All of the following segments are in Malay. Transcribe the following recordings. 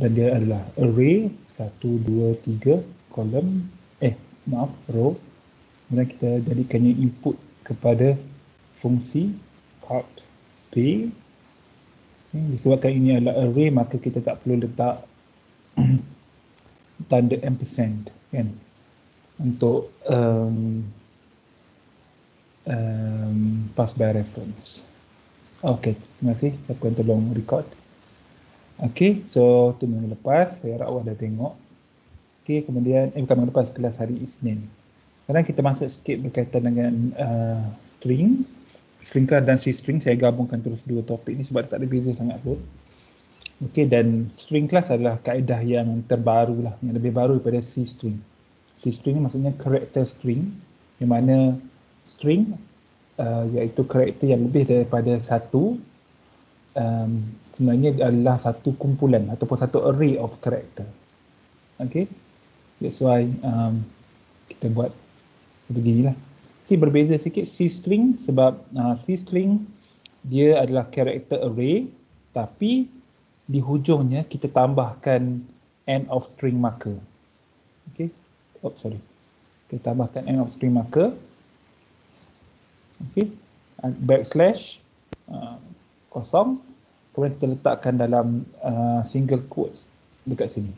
dan dia adalah array 1, 2, 3 kolom, row. Kemudian kita jadikannya input kepada fungsi cut pay. Disebabkan ini adalah array, maka kita tak perlu letak tanda ampersand kan, untuk pass by reference. Okey, terima kasih siapa yang tolong record. Okey, so tu minggu lepas, saya harap awak dah tengok. Okey, kemudian bukan minggu lepas, kelas hari Isnin. Sekarang kita masuk sikit berkaitan dengan string class dan C-string. Saya gabungkan terus dua topik ni sebab tak ada beza sangat pun. Okey, dan string class adalah kaedah yang terbaru lah, yang lebih baru daripada C-string. C-string ni maksudnya character string, yang mana string iaitu karakter yang lebih daripada satu, sebenarnya adalah satu kumpulan ataupun satu array of character. Okay, that's why kita buat beginilah. Okay, berbeza sikit C-string sebab C-string dia adalah character array, tapi di hujungnya kita tambahkan end of string marker. Okay, kita tambahkan end of string marker. Okay, backslash kosong, kemudian kita letakkan dalam single quotes dekat sini.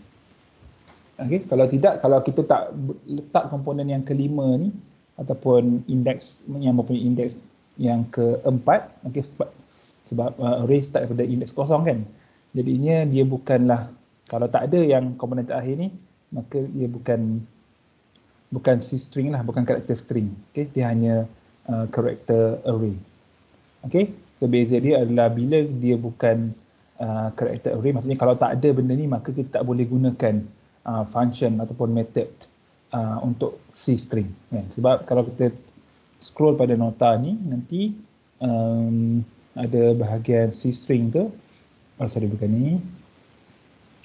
Okay, kalau tidak, kalau kita tak letak komponen yang kelima ni ataupun indeks yang mempunyai indeks yang keempat, okay, sebab array start daripada indeks kosong kan, jadinya dia bukanlah, kalau tak ada yang komponen terakhir ni, maka dia bukan C-string lah, bukan karakter string. Okay, dia hanya character array. Okay, beza dia adalah bila dia bukan character array, maksudnya kalau tak ada benda ni, maka kita tak boleh gunakan function ataupun method untuk C-string kan? Sebab kalau kita scroll pada nota ni, nanti ada bahagian C-string tu, bukan ni,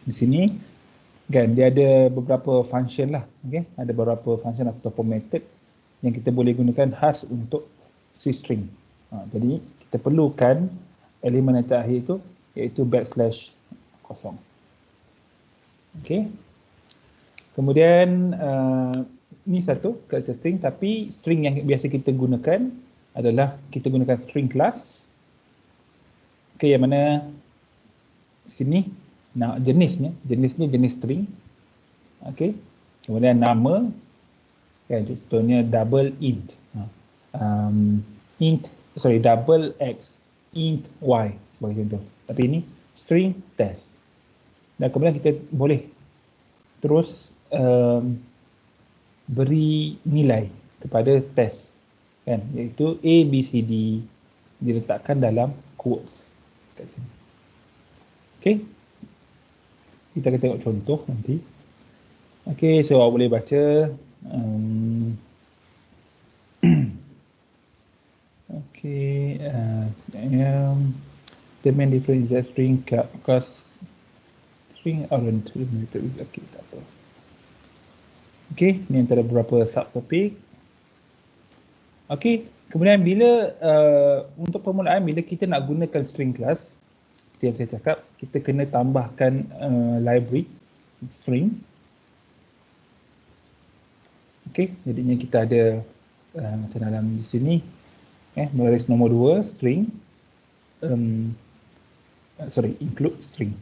di sini kan, dia ada beberapa function lah. Okay, ada beberapa function ataupun method yang kita boleh gunakan khas untuk C-string. Jadi kita perlukan elemen yang terakhir itu, iaitu backslash kosong. Okay. Kemudian ni satu character string, tapi string yang biasa kita gunakan adalah kita gunakan string class. Okay, yang mana sini jenisnya jenis string. Okay. Kemudian nama, kan, contohnya double int, double x, int y sebagai contoh. Tapi ini string test. Dan kemudian kita boleh terus beri nilai kepada test, kan, iaitu A, B, C, D diletakkan dalam quotes kat sini. Okay, kita akan tengok contoh nanti. Okay, so awak boleh baca. Okay, the main difference is that string because string aren't limited. Okay, tak apa. Okay, ni antara beberapa subtopik. Okay, kemudian bila untuk permulaan, bila kita nak gunakan string class, seperti yang saya cakap, kita kena tambahkan library string. Okay, jadinya kita ada macam dalam di sini, baris nombor 2 string, include string.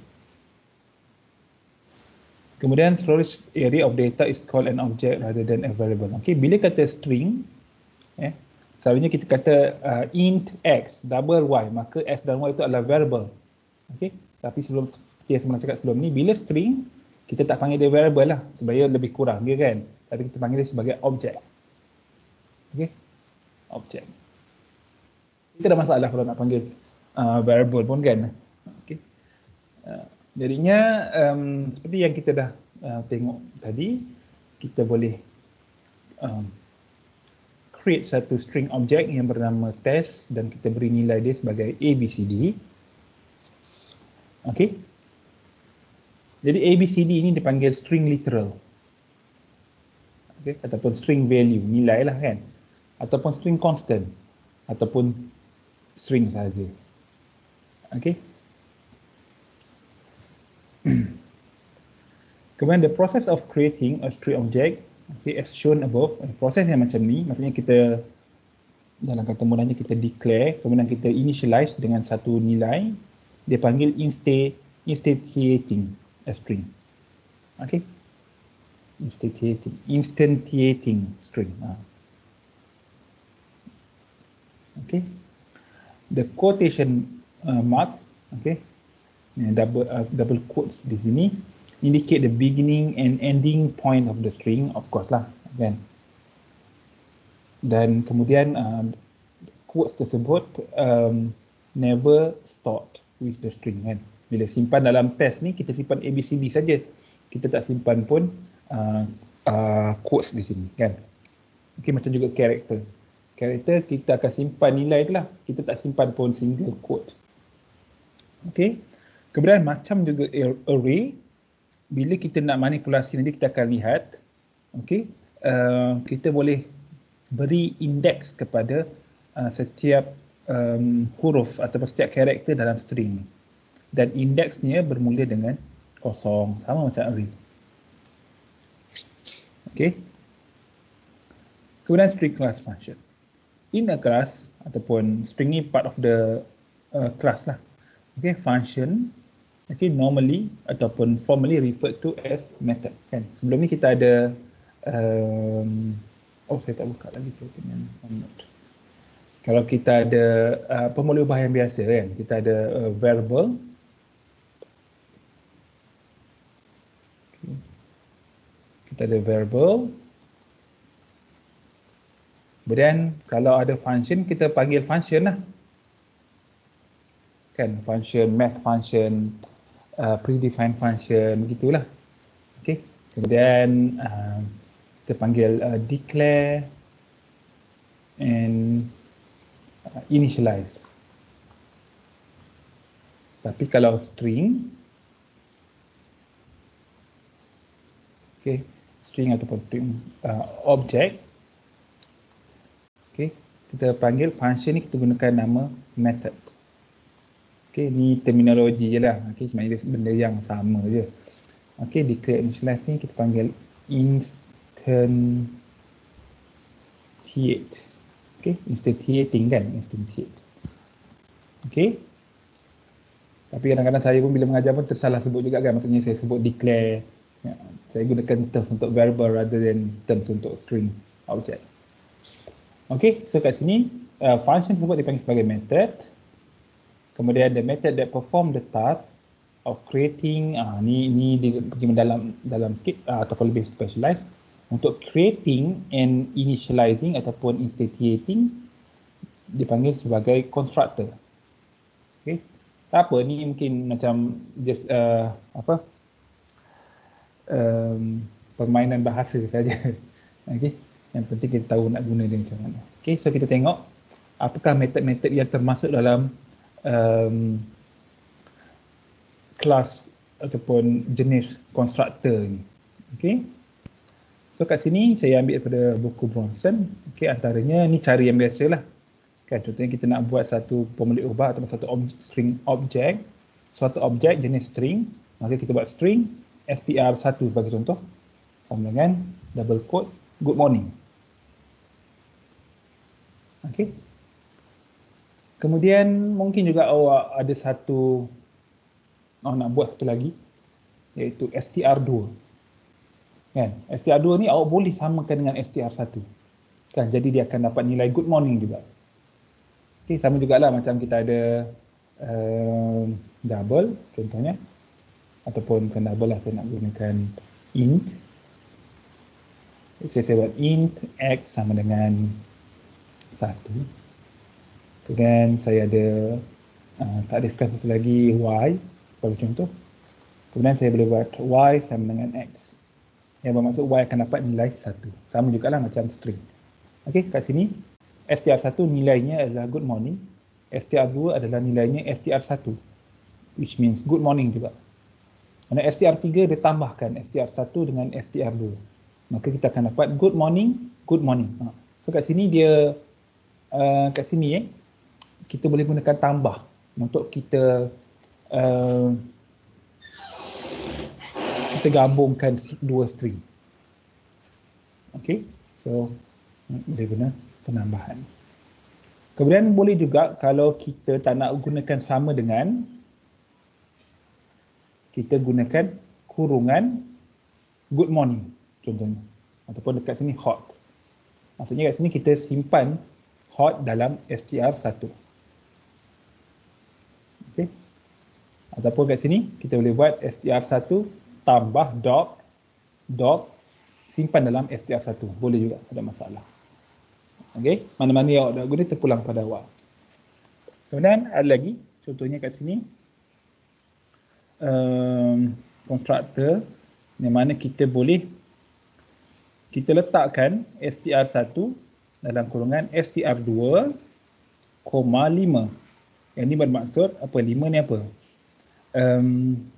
Kemudian storage area of data is called an object rather than a variable. Okay, bila kata string, selalunya kita kata int x double y, maka x dan y itu adalah variable. Okay, tapi seperti yang saya cakap sebelum ni, bila string kita tak panggil dia variable lah, sebab lebih kurang dia kan, tapi kita panggil dia sebagai object. Okay, object. Kita ada masalah kalau nak panggil variable pun kan. Okay. Jadinya seperti yang kita dah tengok tadi, kita boleh create satu string object yang bernama test dan kita beri nilai dia sebagai A, B, C, D. Okay. Jadi A, B, C, D ini dipanggil string literal. Okay. Ataupun string value, nilai lah kan. Ataupun string constant. Ataupun string sahaja. Okay. Kemudian the process of creating a string object, okay, as shown above. Prosesnya macam ni, maksudnya kita dalam kata mudahnya kita declare, kemudian kita initialize dengan satu nilai, dia panggil instantiating a string. Okay, instantiating string. Okay, the quotation marks, okay, double quotes di sini indicate the beginning and ending point of the string, of course lah, kan. Dan kemudian quotes tersebut never stored with the string, kan. Bila simpan dalam test ni, kita simpan ABCD saja, kita tak simpan pun quotes di sini, kan. Okay, macam juga character kita akan simpan nilai tu lah, kita tak simpan pun single quote. Okay, kemudian macam juga array, bila kita nak manipulasi nanti kita akan lihat, okay, kita boleh beri indeks kepada setiap huruf atau setiap karakter dalam string, dan indeksnya bermula dengan 0, sama macam array. Okay, kemudian string class function. In a class ataupun string ni part of the class lah. Okay, function, okay, normally ataupun formally referred to as method, kan. Sebelum ni kita ada saya tak buka lagi, saya dengan note. Kalau kita ada pemula ubah yang biasa, kan, kita ada variable, okay. Kita ada variable. Kemudian kalau ada function, kita panggil function lah, kan, function, math function, predefined function, begitulah. Okay, kemudian kita panggil declare and initialize. Tapi kalau string, okay, string ataupun string object, okay, kita panggil function ni, kita gunakan nama method. Okay, ni terminologi je lah, okay, sebenarnya benda yang sama je. Okay, declare initialize ni kita panggil instantiate. Okay, instantiating, kan, instantiate. Okay, tapi kadang-kadang saya pun bila mengajar pun tersalah sebut juga, kan, maksudnya saya sebut declare, ya, saya gunakan terms untuk variable rather than terms untuk string object. Okay, so kat sini function tersebut dipanggil sebagai method. Kemudian the method that perform the task of creating, ni dia pergi dalam sikit ataupun lebih specialized, untuk creating and initializing ataupun instantiating dipanggil sebagai constructor. Okay, tak apa, ni mungkin macam just permainan bahasa saja. Okay, yang penting kita tahu nak guna dia macam mana. Okay, so kita tengok apakah metod-metod yang termasuk dalam kelas ataupun jenis constructor ni. Okay, so kat sini saya ambil daripada buku Bronson. Okay, antaranya ni cara yang biasalah, kan. Contohnya kita nak buat satu pemula ubah atau satu string object, suatu objek jenis string, maka kita buat string str1 sebagai contoh, sama dengan double quotes good morning. Okay, kemudian mungkin juga awak ada nak buat satu lagi, iaitu str2, kan. str2 ni awak boleh samakan dengan str1, kan, jadi dia akan dapat nilai good morning juga. Okay, sama jugalah macam kita ada double contohnya, ataupun bukan double lah, saya nak gunakan int. Saya buat int x sama dengan 1. Kemudian saya ada takrifkan satu lagi y sebagai contoh. Kemudian saya boleh buat y sama dengan x, yang bermaksud y akan dapat nilai 1. Sama jugalah macam string. Okey, kat sini str1 nilainya adalah good morning, str2 adalah nilainya str1, which means good morning juga. Mana str3 dia tambahkan str1 dengan str2, maka kita akan dapat good morning, good morning. So kat sini dia kat sini kita boleh gunakan tambah untuk kita kita gabungkan dua string. Okey, so boleh guna penambahan. Kemudian boleh juga kalau kita tak nak gunakan sama dengan, kita gunakan kurungan good morning contohnya, ataupun dekat sini hot. Maksudnya kat sini kita simpan hot dalam str1. Okey. Ataupun kat sini kita boleh buat str1 tambah dot simpan dalam str1. Boleh juga, tak ada masalah. Okey, mana-mana yang awak dah guna terpulang pada awak. Kemudian ada lagi, contohnya kat sini constructor yang mana kita boleh letakkan str1 dalam kurungan str2, 5. Yang ni bermaksud apa? 5 ni apa?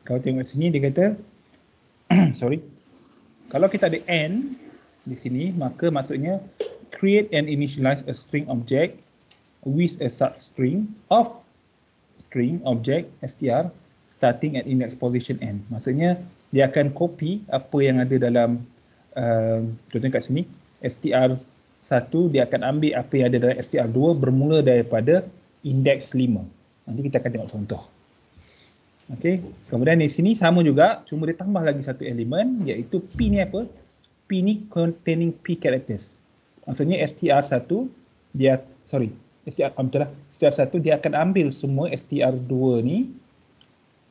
Kalau tengok sini dia kata sorry, kalau kita ada n di sini, maka maksudnya create and initialize a string object with a substring of string object str starting at index position n. Maksudnya dia akan copy apa yang ada dalam contohnya kat sini str1, dia akan ambil apa yang ada dalam str2 bermula daripada indeks 5. Nanti kita akan tengok contoh. Okey, kemudian di sini sama juga, cuma dia tambah lagi satu elemen, iaitu P ni apa? P ni containing P characters. Maksudnya str1 dia str1 dia akan ambil semua str2 ni,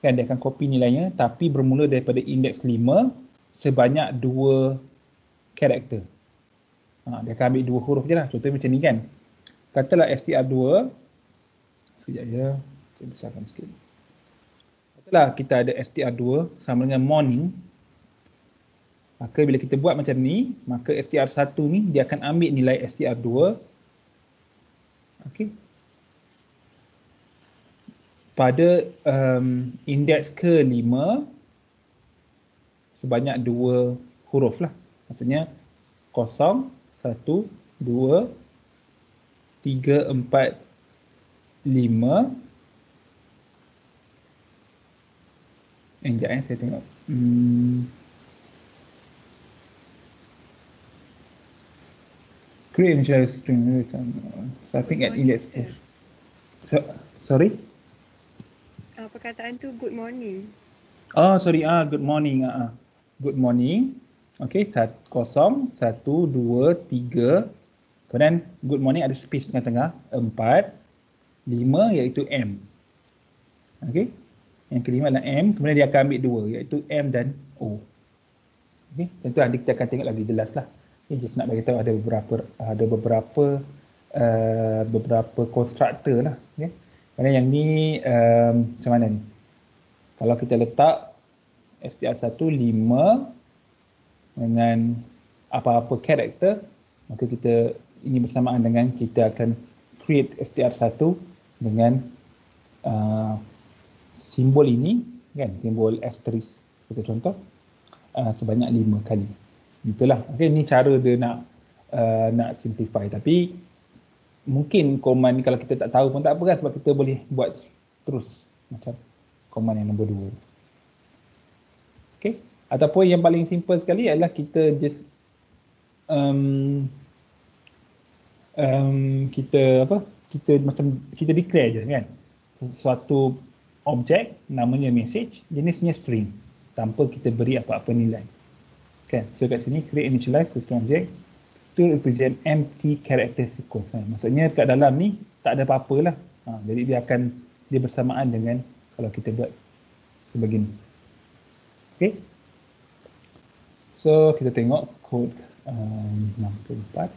kan, dia akan copy nilainya, tapi bermula daripada indeks 5 sebanyak 2 karakter. Dia akan ambil 2 huruf je lah. Contohnya macam ni kan. Katalah str2, sekejap je, saya besarkan sikit. Katalah kita ada str2 sama dengan morning. Maka bila kita buat macam ni, maka str1 ni dia akan ambil nilai str2. Okey. Pada indeks ke-5 sebanyak 2 huruf lah. Maksudnya 0, 1, 2, 3, 4, 5. Sekejap saya tengok. Create initialize string starting at index. Sorry? Perkataan tu good morning. Oh, sorry. Good morning. Good morning. Okey, 0, 1, 2, 3. Kemudian good morning ada space tengah-tengah. 4, 5 iaitu M. Okey. Yang kelima adalah M, kemudian dia akan ambil 2 iaitu M dan O. Okey, tentu nanti kita akan tengok lagi jelas lah. Okay, just nak bagi tahu ada beberapa constructor lah. Okay. Kerana yang ni macam mana ni? Kalau kita letak str1 5 dengan apa-apa karakter, maka kita ini bersamaan dengan kita akan create str1 dengan simbol ini, kan, simbol asterisk sebagai contoh, sebanyak 5 kali. Itulah. Okey, ni cara dia nak simplify, tapi mungkin command ni kalau kita tak tahu pun tak apa kan, sebab kita boleh buat terus macam command yang nombor 2. Okey, ataupun yang paling simple sekali adalah kita just kita declare je kan suatu objek namanya message, jenisnya string, tanpa kita beri apa-apa nilai. Okay, so kat sini create initialize system object to represent empty character sequence. Maksudnya kat dalam ni tak ada apa-apa lah. Jadi dia bersamaan dengan kalau kita buat sebegini. Okay. So kita tengok kod 64.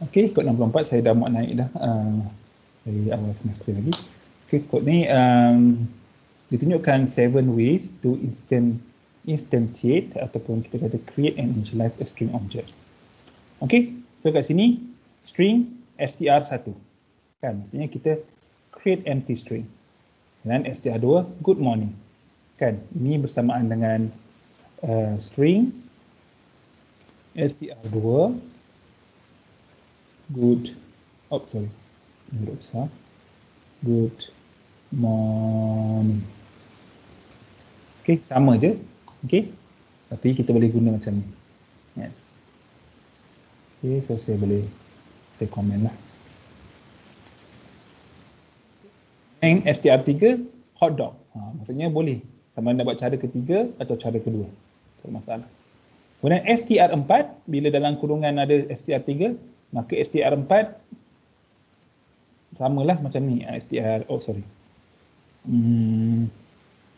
Okay, kod 64 saya dah muat naik dah dari awal semester lagi. Okay, kod ni ditunjukkan 7 ways to instantiate ataupun kita kata create and initialize a string object. Okay, so kat sini string str1 kan, maksudnya kita create empty string, dan str2 good morning kan, ini bersamaan dengan string str2 good morning. Okey, sama je. Okey. Tapi kita boleh guna macam ni. Ya. Okey, so saya komen lah. Yang str3 hotdog. Maksudnya boleh. Sama ada buat cara ketiga atau cara kedua. Tak masalah. Kemudian str4, bila dalam kurungan ada str3, maka str4 samalah macam ni.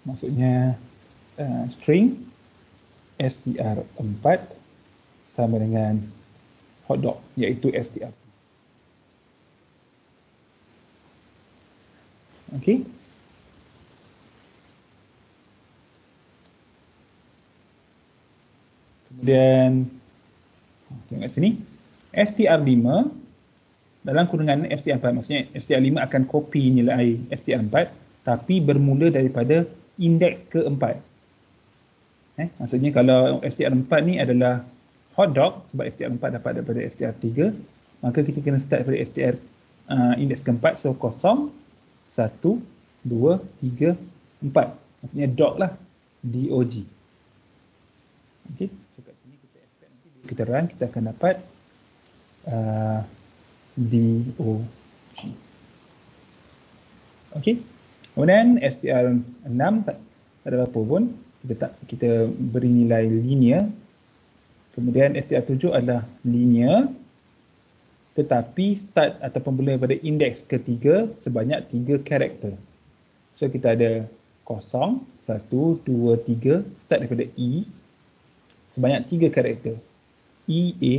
Maksudnya string str4 sama dengan hotdog, iaitu str. Okey. Kemudian tengok kat sini, str5 dalam kurungan str4, maksudnya str5 akan copy nilai str4 tapi bermula daripada indeks ke-4. Maksudnya kalau str4 ni adalah hotdog, sebab str4 dapat daripada str3, maka kita kena start daripada str indeks ke-4, so 0, 1, 2, 3, 4. Maksudnya dog lah, dog. Okey, so kat sini kita expect nanti bila kita run, kita akan dapat dog. Okey, kemudian str6 tak ada apa pun, kita beri nilai linear. Kemudian str7 adalah linear, tetapi start ataupun mula daripada indeks ketiga sebanyak 3 karakter. So kita ada 0, 1, 2, 3, start daripada E sebanyak 3 karakter. E, A,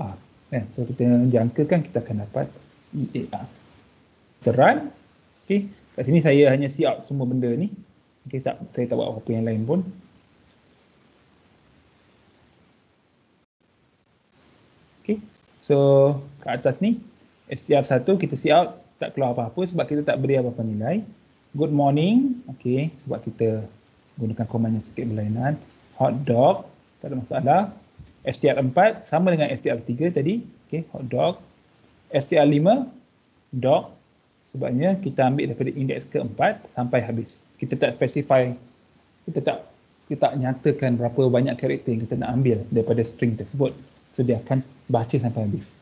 R. So kita jangkakan kita akan dapat E, A, R. Kita run. Okay. Kat sini saya hanya see out semua benda ni. Okay, saya tak buat apa-apa yang lain pun. Okay. So kat atas ni str1 kita see out, tak keluar apa-apa sebab kita tak beri apa-apa nilai. Good morning, okay, sebab kita gunakan command yang sikit berlainan. Hotdog, tak ada masalah. str4 sama dengan str3 tadi, okay, hotdog. str5 dog, sebabnya kita ambil daripada indeks ke-4 sampai habis. Kita tak specify, kita tak nyatakan berapa banyak karakter yang kita nak ambil daripada string tersebut. So dia akan baca sampai habis.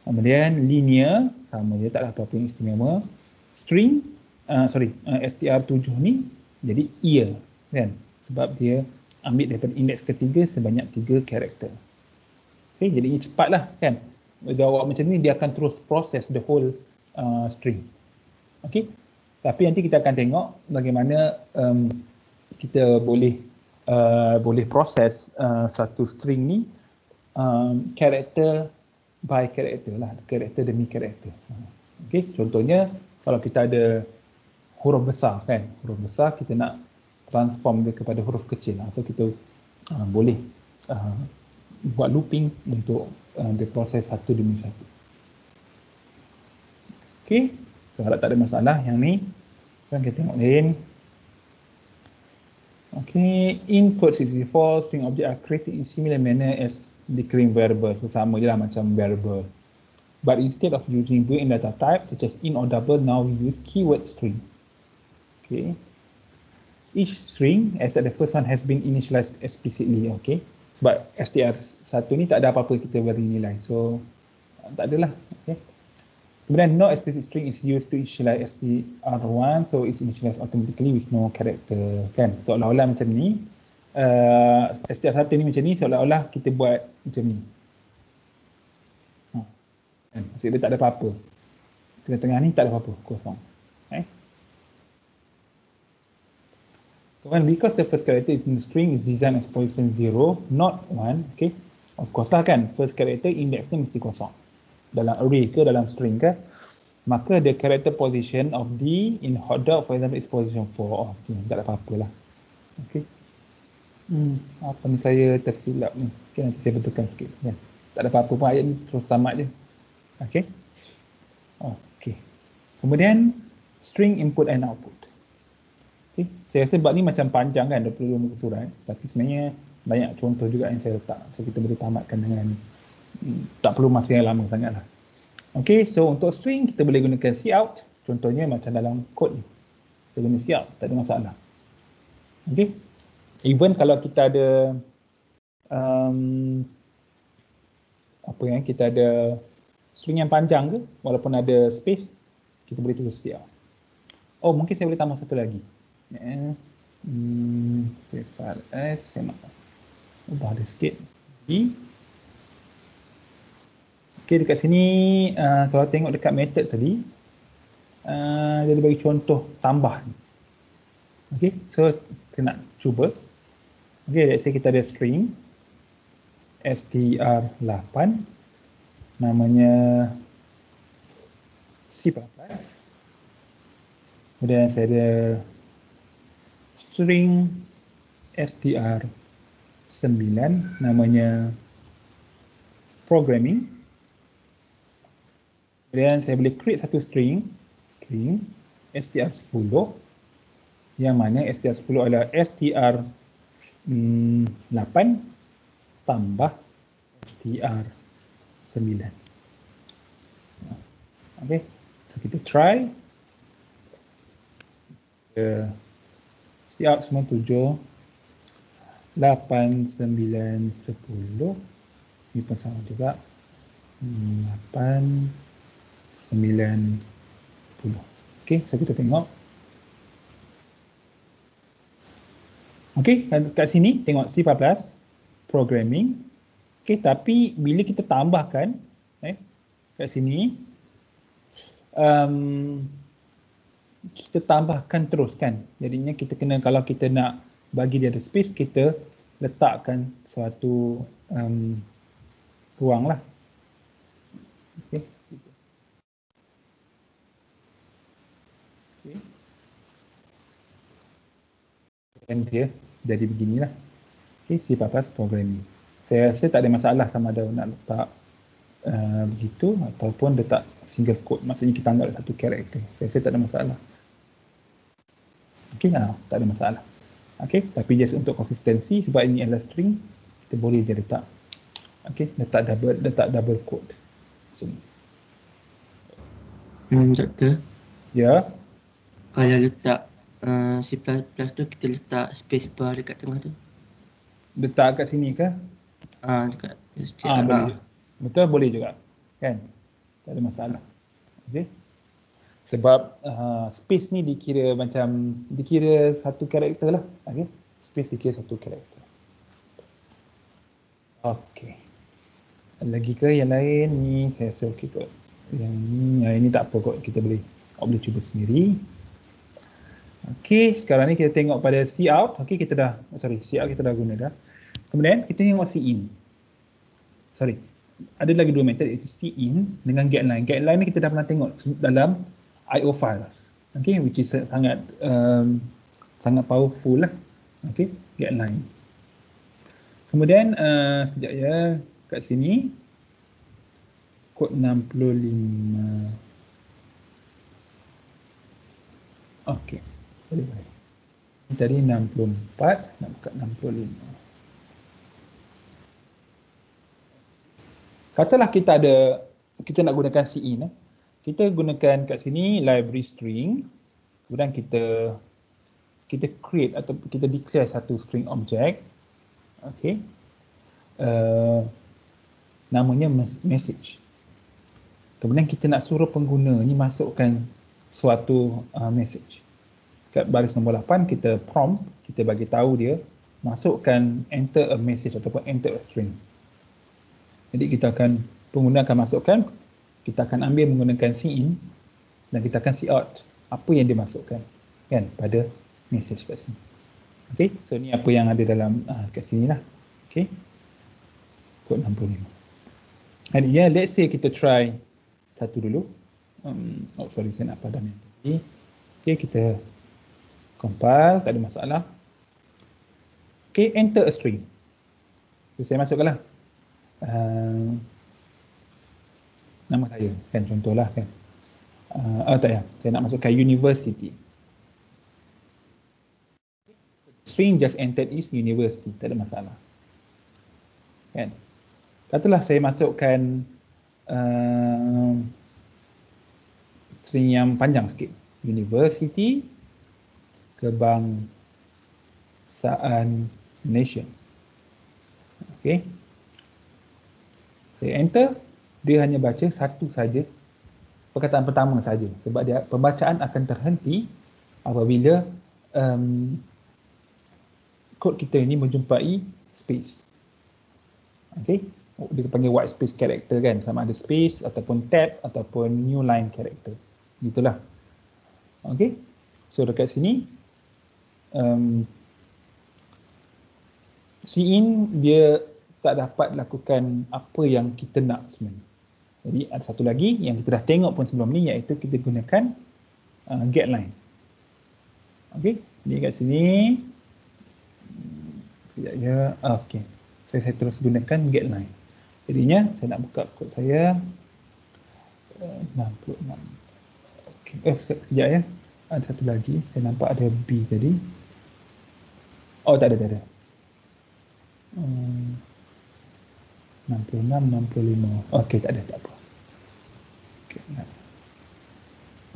Kemudian linear, sama je, tak ada apa-apa yang istimewa. String, str7 ni jadi year, kan? Sebab dia ambil daripada indeks ketiga sebanyak 3 karakter. Okay, jadi ini cepatlah, kan? Jawab macam ni dia akan terus proses the whole string. Okay, tapi nanti kita akan tengok bagaimana kita boleh proses satu string ni karakter by karakter lah, karakter demi karakter. Okay, contohnya kalau kita ada huruf besar, kan, huruf besar kita nak transform dia kepada huruf kecil, so kita boleh buat looping untuk dia proses satu demi satu. Okay, kalau tak ada masalah yang ni, kan kita tengok lain. Okay, in code 64, string object are created in similar manner as declaring variable. So sama je lah macam variable. But instead of using built-in data type such as int or double, now we use keyword string. Okay. Each string, except the first one, has been initialized explicitly. Okay. Sebab str1 ni tak ada apa-apa kita beri nilai. So tak adalah. Okay. Kemudian no explicit string is used to initialize str1, so it's initialized automatically with no character, kan? Seolah-olah macam ni. str1 ni macam ni, seolah-olah kita buat macam ni. Maksud dia tak ada apa-apa. Tengah-tengah ni tak ada apa-apa, kosong. Kemudian because the first character is in the string is designed as position 0, not 1, okay. Of course lah, kan, first character index ni mesti kosong. Dalam array ke dalam string ke, maka the character position of D in hotdog for example is position 4. Okay, tak ada apa-apa lah. Okay. Apa ni saya tersilap ni. Okay, nanti saya betulkan sikit. Ya. Tak ada apa-apa pun, ayat ni terus tamat je. Okay. Okay. Kemudian string input and output. Okay. Saya rasa bab ni macam panjang, kan, 22 muka surat. Tapi sebenarnya banyak contoh juga yang saya letak. So kita boleh tamatkan dengan tak perlu masa yang lama sangat lah. Okay, so untuk string kita boleh gunakan cout. Contohnya macam dalam kod ni. Kita guna cout, tak ada masalah. Okay. Even kalau kita ada kita ada string yang panjang ke, walaupun ada space, kita boleh tulis str. Oh, mungkin saya boleh tambah satu lagi. Save file as, saya nak ubah dia sikit. Okay, dekat sini kalau tengok dekat method tadi, dia bagi contoh tambah. Okay, so kita nak cuba. Okay, let's say kita ada string str8, namanya C++. Kemudian saya ada string str9, namanya programming. Kemudian saya boleh create satu string str10, yang mana str10 adalah str8 tambah str9. Okay, so kita try. Siap semua 7, 8, 9, 10. Ini pun sama juga. 8, 9, 10. Okey, so kita tengok. Okey, kat sini tengok C++ programming. Okey, tapi bila kita tambahkan kat sini kita tambahkan terus kan. Jadinya kita kena, kalau kita nak bagi dia ada space, kita letakkan suatu ruang lah. Okay. Okay. Dan dia jadi beginilah. Okay, C++ programming. Saya rasa tak ada masalah sama ada nak letak begitu ataupun letak single quote. Maksudnya kita anggap satu karakter. Saya rasa tak ada masalah. Okay, tak ada masalah. Okay, tapi just untuk konsistensi, sebab ini adalah string, kita boleh je letak. Okay, letak double quote. Doktor. Ya. Kalau letak C++ tu kita letak space bar dekat tengah tu. Letak kat sini ke? Dekat boleh. Betul, boleh juga. Kan? Tak ada masalah. Okay. Sebab space ni dikira satu karakter lah. Okay. Space dikira satu karakter. Okay. Lagi ke yang lain ni saya rasa okey kot. Yang ini tak apa kot, kita boleh cuba sendiri. Okey, sekarang ni kita tengok pada cout. Okey, kita dah cout kita dah guna dah. Kemudian kita tengok cin. Ada lagi dua method, iaitu cin dengan getLine. GetLine ni kita dah pernah tengok dalam IO files. Okey, which is sangat powerful lah. Okey, getLine. Kemudian sekejap ya, kat sini kod 65. Okey, boleh. Tadi 64, nak buka 65. Katalah kita nak gunakan cin. Kita gunakan kat sini library string. Kemudian kita create atau kita declare satu string object. Okey. Namanya message. Kemudian kita nak suruh pengguna ni masukkan suatu message. Kat baris nombor 8 kita prompt, kita bagi tahu dia masukkan enter a message ataupun enter a string. Jadi pengguna akan masukkan, kita akan ambil menggunakan cin dan kita akan cout apa yang dia masukkan kan pada message kat sini. Okey, so ni apa yang ada dalam kat sini lah. Okey, kod 65. And let's say kita try satu dulu. Saya nak padam yang tadi. Okey, kita compile, tak ada masalah. Okey, enter a string. So, saya masukkanlah nama saya kan, contohlah kan. Tak ya, saya nak masukkan university. String just entered is university, tak ada masalah. Kan? Katalah saya masukkan string yang panjang sikit. University kebang kebangsaan Malaysia. Okey. Saya enter, dia hanya baca satu saja, perkataan pertama saja, sebab dia pembacaan akan terhenti apabila kod kita ini menjumpai space. Okey. Dia panggil white space character kan, sama ada space ataupun tab ataupun new line character. Gitulah. Okey. So dekat sini cin dia tak dapat lakukan apa yang kita nak sebenarnya. Jadi ada satu lagi yang kita dah tengok pun sebelum ni, iaitu kita gunakan getLine. Okey, ni kat sini. Sekejap ya. Okey. Saya terus gunakan getLine. Jadinya saya nak buka kod saya 66. Okey, sekejap ya. Ada satu lagi, saya nampak ada B tadi. Oh, tak ada. 66, 65. Okey, tak apa.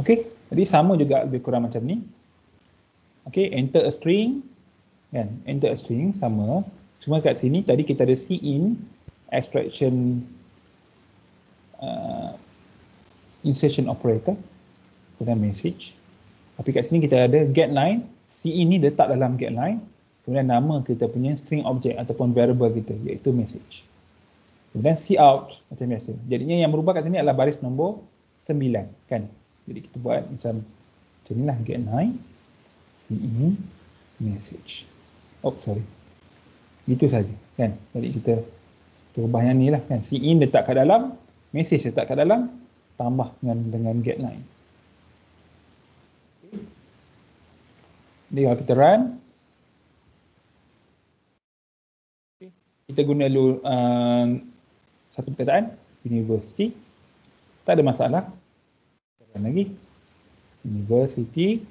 Okey, jadi sama juga lebih kurang macam ni. Okey, enter a string. Kan, enter a string sama. Cuma kat sini tadi kita ada cin extraction insertion operator kemudian message. Tapi kat sini kita ada getLine. Cin ni letak dalam getLine. Kemudian nama kita punya string object ataupun variable kita, iaitu message. Kemudian cout macam biasa. Jadinya yang berubah kat sini adalah baris nombor 9 kan. Jadi kita buat macam inilah, getLine cin message. Oh sorry. Itu saja kan. Jadi kita ubah yang ni lah kan. Cin letak kat dalam, message letak kat dalam, tambah dengan getLine. Jadi kalau kita run, kita guna dulu satu perkataan university, tak ada masalah. Kita lagi university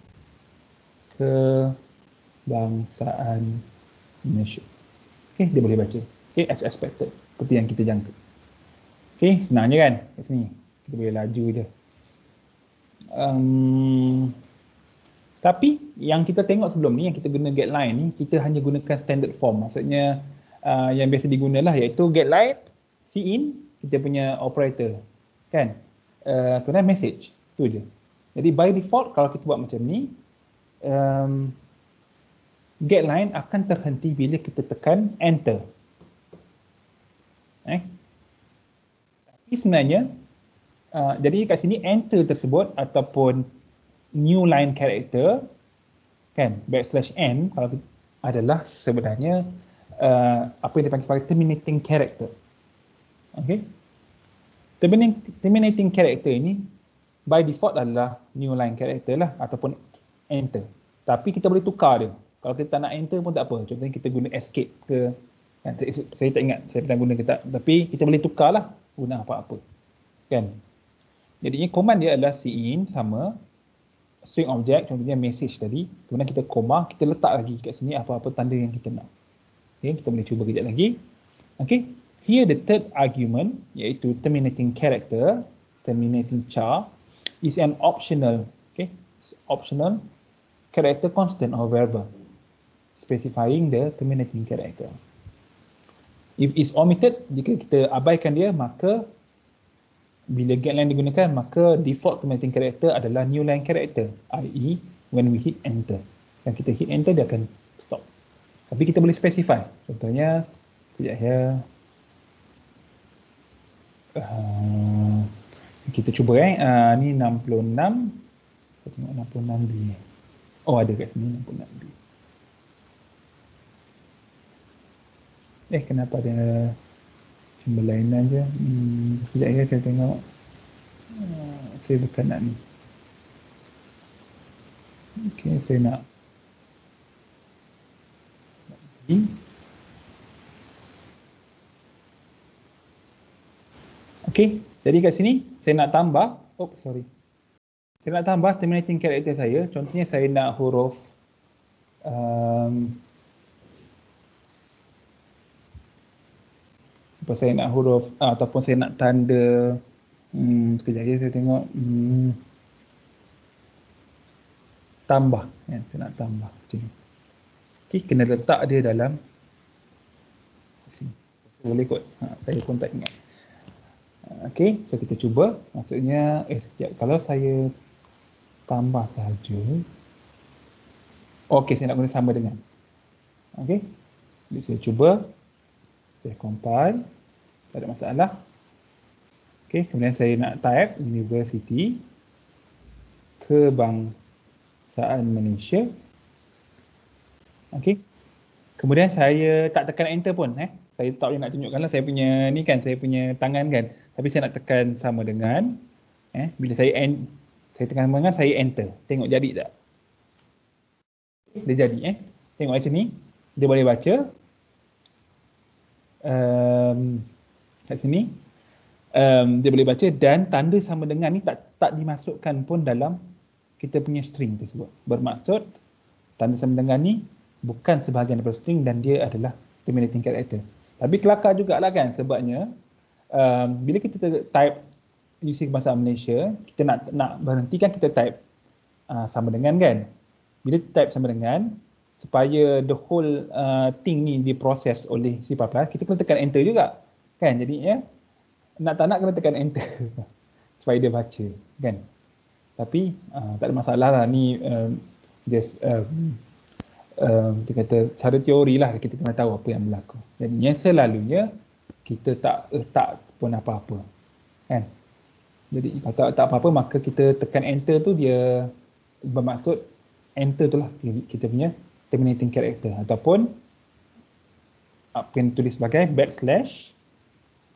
kebangsaan Malaysia. Okey, dia boleh baca. Okey, as expected, seperti yang kita jangka. Okey, senang je kan kat sini. Kita boleh laju je. Tapi yang kita tengok sebelum ni, yang kita guna getLine ni, kita hanya gunakan standard form. Maksudnya yang biasa digunalah iaitu getLine cin, kita punya operator kan, kemudian message, tu je. Jadi by default kalau kita buat macam ni, getLine akan terhenti bila kita tekan enter. Tapi sebenarnya jadi kat sini enter tersebut ataupun new line character kan, \n kalau adalah sebenarnya apa yang dipanggil sebagai terminating character. Okey, terminating character ini by default adalah new line character lah ataupun enter. Tapi kita boleh tukar dia. Kalau kita tak nak enter pun tak apa. Contohnya kita guna escape ke kan, saya tak ingat saya pernah guna ke tak, tapi kita boleh tukar lah guna apa-apa kan. Jadinya command dia adalah cin sama string object, contohnya message tadi, kemudian kita koma, kita letak lagi kat sini apa-apa tanda yang kita nak. Okay, kita boleh cuba kejap lagi. Okay, here the third argument, iaitu terminating character, terminating char, is an optional, okay, optional character constant or variable, specifying the terminating character. If is omitted, jika kita abaikan dia, maka bila getLine digunakan, maka default terminating character adalah new line character, i.e. when we hit enter. Dan kita hit enter, dia akan stop. Tapi kita boleh specify. Contohnya, sekejap ya. Kita cuba ni 66. Kita tengok 66B. Oh, ada kat sini 66B. Kenapa ada berlainan je. Sekejap ya, saya tengok. Saya bukan nak ni. Okey, saya nak ni. Okey, jadi kat sini saya nak tambah. Saya nak tambah terminating character saya. Contohnya saya nak huruf saya nak huruf ataupun saya nak tanda sekejap lagi saya tengok tambah ya, saya nak tambah macam ni. Okay, kena letak dia dalam sini. Boleh kot. Saya pun tak ingat. Okay, so kita cuba. Maksudnya, sekejap. Kalau saya tambah sahaja. Okay, saya nak guna sama dengan. Okay, jadi saya cuba. Saya compile. Tak ada masalah. Okay, kemudian saya nak type University Kebangsaan Malaysia. Okay, kemudian saya tak tekan enter pun. Saya tak boleh nak tunjukkanlah saya punya ni kan, saya punya tangan kan. Tapi saya nak tekan sama dengan. Bila saya tekan sama dengan, saya enter. Tengok jadi tak? Dia jadi. Tengok kat sini. Dia boleh baca. Kat sini. Dia boleh baca dan tanda sama dengan ni tak dimasukkan pun dalam kita punya string tersebut. Bermaksud tanda sama dengan ni bukan sebahagian daripada string dan dia adalah terminating character. Tapi kelakar jugalah kan, sebabnya bila kita type UC Kebangsaan Malaysia, kita nak berhentikan, kita type sama dengan kan. Bila type sama dengan, supaya the whole thing ni diproses oleh C++, kita kena tekan enter juga kan. Jadi nak tak nak kena tekan enter supaya dia baca kan. Tapi tak ada masalah lah ni, just kita kata cara teori lah, kita kena tahu apa yang berlaku. Dan yang selalunya kita tak letak pun apa-apa kan. Jadi kalau tak apa-apa, maka kita tekan enter tu, dia bermaksud enter tu lah kita punya terminating character, ataupun apa yang tulis sebagai backslash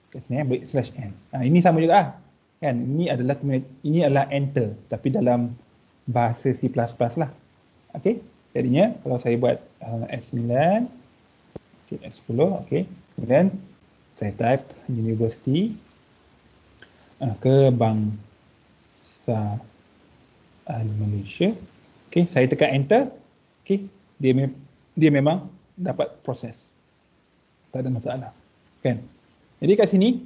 kat sini, backslash n. Ini sama juga kan. Ini adalah enter tapi dalam bahasa C++ lah. Okey. Jadinya kalau saya buat S9, okay, S10, okey. Kemudian saya type University Kebangsaan Malaysia. Okey, saya tekan enter. Okey, dia memang dapat proses. Tak ada masalah. Kan? Jadi kat sini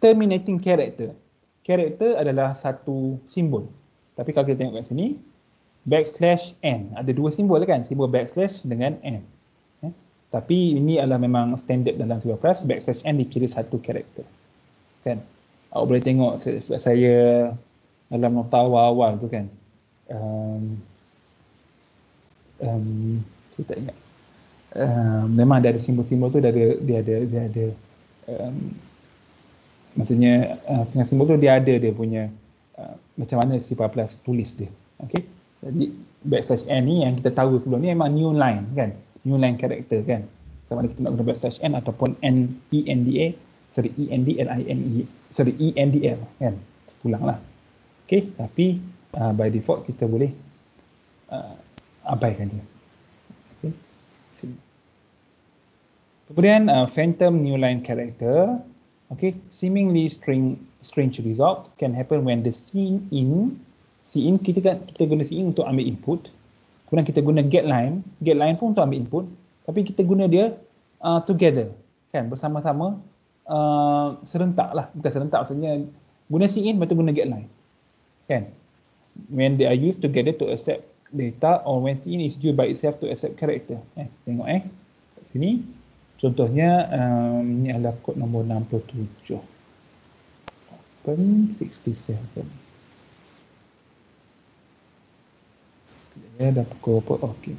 terminating character. Character adalah satu simbol. Tapi kalau kita tengok kat sini, backslash n. Ada dua simbol kan? Simbol backslash dengan n. Tapi ini adalah memang standard dalam C++. Backslash n dikira satu karakter. Kan? Awak boleh tengok saya dalam nota awal-awal tu kan. Saya tak ingat. Memang dia ada simbol-simbol tu, dia ada maksudnya simbol tu dia ada dia punya macam mana C++ tulis dia. Okey. Jadi backslash n ni yang kita tahu sebelum ni memang new line kan, new line character kan. Sama ada kita nak guna backslash n ataupun endl kan. Pulanglah. Okey, tapi by default kita boleh abaikan dia. Okey. Kemudian phantom new line character. Okay, seemingly strange result can happen when the scene kita guna scene untuk ambil input. Kemudian kita guna get line pun untuk ambil input, tapi kita guna dia together kan, bersama-sama, serentak lah, bukan serentak, maksudnya guna scene lepas tu guna get line kan, when they are used together to accept data or when scene is used by itself to accept character. Tengok kat sini contohnya, ini adalah kod nombor 67 open 67. Ya, dah pukul apa? Okey.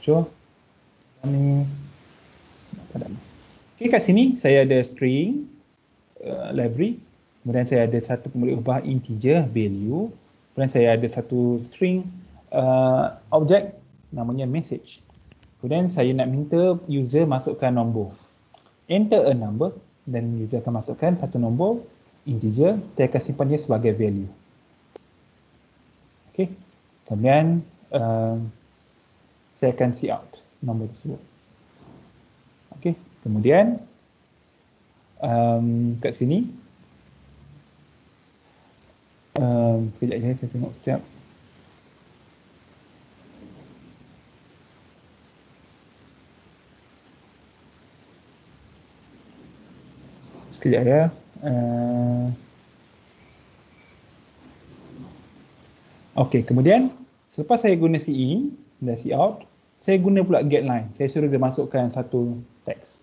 Jom. Ni okey, kat sini saya ada string library. Kemudian saya ada satu boleh ubah integer value. Kemudian saya ada satu string object namanya message. Kemudian saya nak minta user masukkan nombor. Enter a number dan user akan masukkan satu nombor integer. Saya akan simpan dia sebagai value. Okey. Kemudian saya akan see out nombor tersebut. Okey. Kemudian kat sini sekejap je saya tengok sekejap. Sekejap ya. Okey, kemudian selepas saya guna C in dan C out, saya guna pula getLine. Saya suruh dia masukkan satu teks.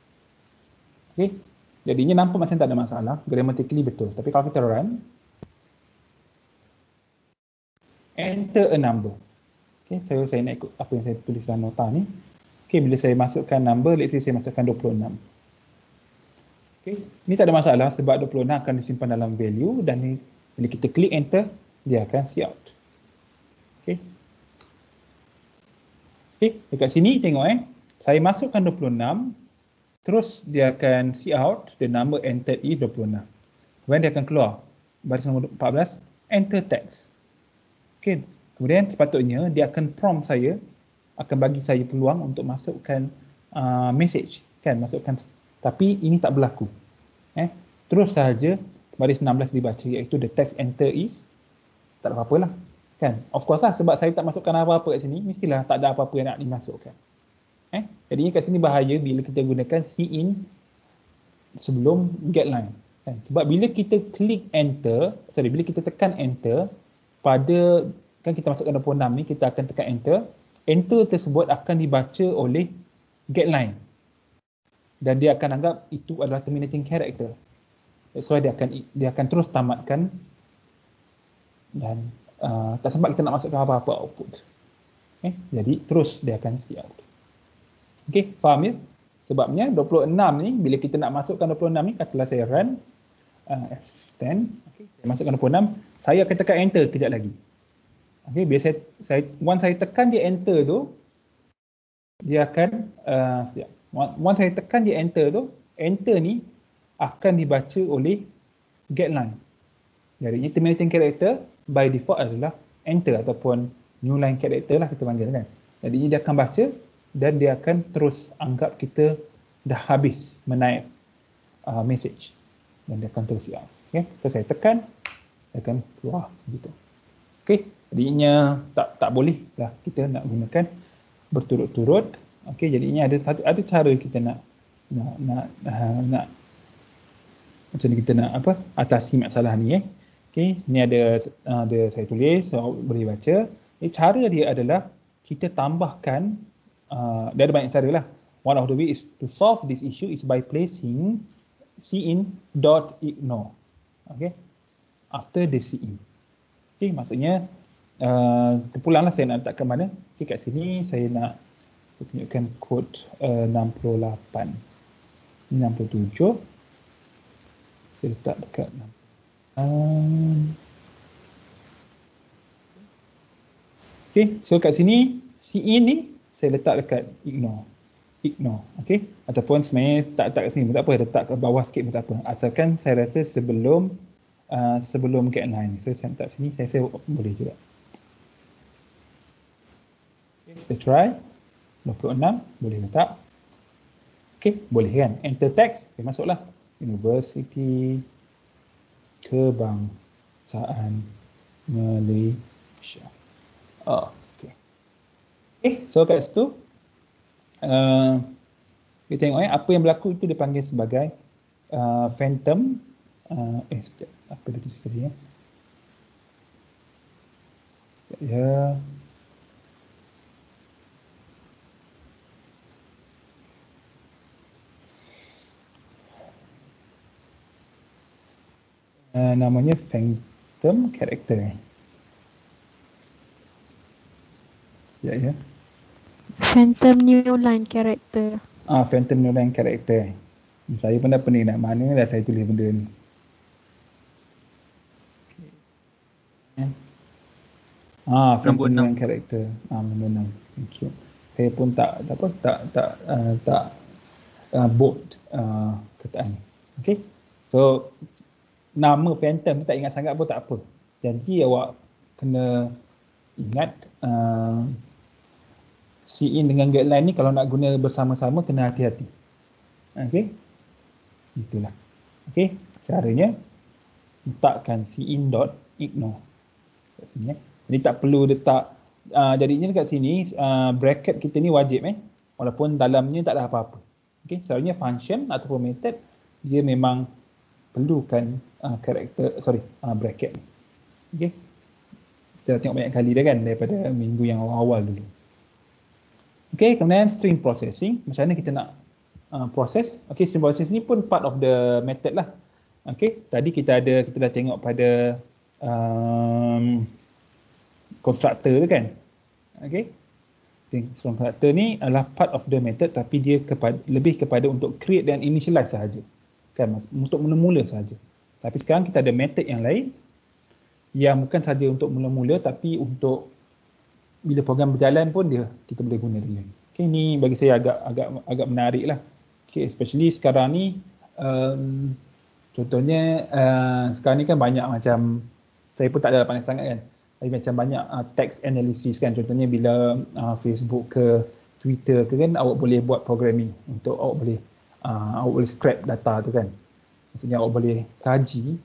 Okey. Jadinya nampak macam tak ada masalah, grammatically betul. Tapi kalau kita run, enter a number. Okey, saya nak ikut apa yang saya tulis dalam nota ni. Okey, bila saya masukkan number, let's say saya masukkan 26. Okey, ni tak ada masalah sebab 26 akan disimpan dalam value dan ni, bila kita klik enter, dia akan cout. Okey. Okey, dekat sini tengok saya masukkan 26, terus dia akan cout, the number entered is 26. Kemudian dia akan keluar baris nombor 14, enter text. Okey, kemudian sepatutnya dia akan prompt saya, akan bagi saya peluang untuk masukkan message, kan, masukkan, tapi ini tak berlaku. Terus sahaja baris 16 dibaca, iaitu the text enter is, tak ada apa-apa lah, kan. Of course lah, sebab saya tak masukkan apa-apa kat sini, mestilah tak ada apa-apa yang nak dimasukkan. Jadi kat sini bahaya bila kita gunakan cin sebelum getLine. Kan? Sebab bila kita klik enter, bila kita tekan enter, pada, kan kita masukkan 26 ni, kita akan tekan enter, enter tersebut akan dibaca oleh getLine. Dan dia akan anggap itu adalah terminating character. That's why dia akan terus tamatkan dan tak sempat kita nak masukkan apa-apa output. Jadi terus dia akan cout. Okey, faham ya? Sebabnya 26 ni, bila kita nak masukkan 26 ni, katalah saya run F10, okay, saya masukkan 26, saya akan tekan enter kejap lagi. Okey, bila once saya tekan dia enter tu, dia akan once saya tekan dia enter tu, enter ni akan dibaca oleh getLine. Jadi terminating character by default adalah enter ataupun new line character lah kita panggil, kan. Jadi dia akan baca dan dia akan terus anggap kita dah habis menaip message dan dia akan terus siap. Okay, so saya tekan, dia akan keluar gitu. Okay, jadinya tak boleh lah kita nak gunakan berturut-turut. Okay, jadinya ada cara kita nak macam ni kita nak atasi masalah ni. Okay, ni ada saya tulis, so boleh baca. Cara dia adalah kita tambahkan, dia ada banyak cara lah. One of the way is to solve this issue is by placing cin.ignore. Okay, after the cin. Okay, maksudnya terpulanglah saya nak letak ke mana. Okay, kat sini saya nak tunjukkan kod 68. 67. Saya letak dekat 6. Okay, so kat sini cin ni saya letak dekat ignore, okay, ataupun sebenarnya tak kat sini pun tak apa, letak ke bawah sikit pun tak apa, asalkan saya rasa sebelum getLine. So saya letak sini, saya boleh juga. Okay, kita try 26, boleh letak. Okay, boleh kan, enter text, okay, masuklah Universiti Kebangsaan Malaysia. Okay, so kat situ kita tengok apa yang berlaku itu dipanggil sebagai phantom apa dia tulis tadi namanya phantom character. Ya. Phantom new line character. Phantom new line character. Saya pun dah pening nak mana dah saya tulis benda ni. Phantom new line character. Nombor 6. Thank you. Saya pun tak bold kataan ni. Okay. So nama phantom tak ingat sangat pun tak apa. Jadi awak kena ingat cin dengan getLine ni kalau nak guna bersama-sama kena hati-hati. Okey. Itulah. Okey, caranya letakkan cin.ignore kat sini. Jadi tak perlu letak jadinya dekat sini bracket kita ni wajib walaupun dalamnya tak ada apa-apa. Okey, selalunya function ataupun method dia memang perlukan bracket ni. Okey. Kita dah tengok banyak kali dah kan daripada minggu yang awal dulu. Okay, kemudian string processing. Macam mana kita nak proses? Okay, string processing ni pun part of the method lah. Okay, tadi kita dah tengok pada constructor tu kan. Okay, string constructor ni adalah part of the method, tapi dia lebih kepada untuk create dan initialize sahaja. Kan, untuk mula-mula sahaja. Tapi sekarang kita ada method yang lain yang bukan sahaja untuk mula-mula, tapi untuk bila program berjalan pun kita boleh guna dia. Okay, ni bagi saya agak menarik lah. Okay, especially sekarang ni contohnya sekarang ni kan banyak macam, saya pun tak ada pandai sangat kan, tapi macam banyak text analysis kan. Contohnya bila Facebook ke Twitter ke kan, awak boleh buat programming untuk awak boleh scrap data tu kan. Maksudnya awak boleh kaji,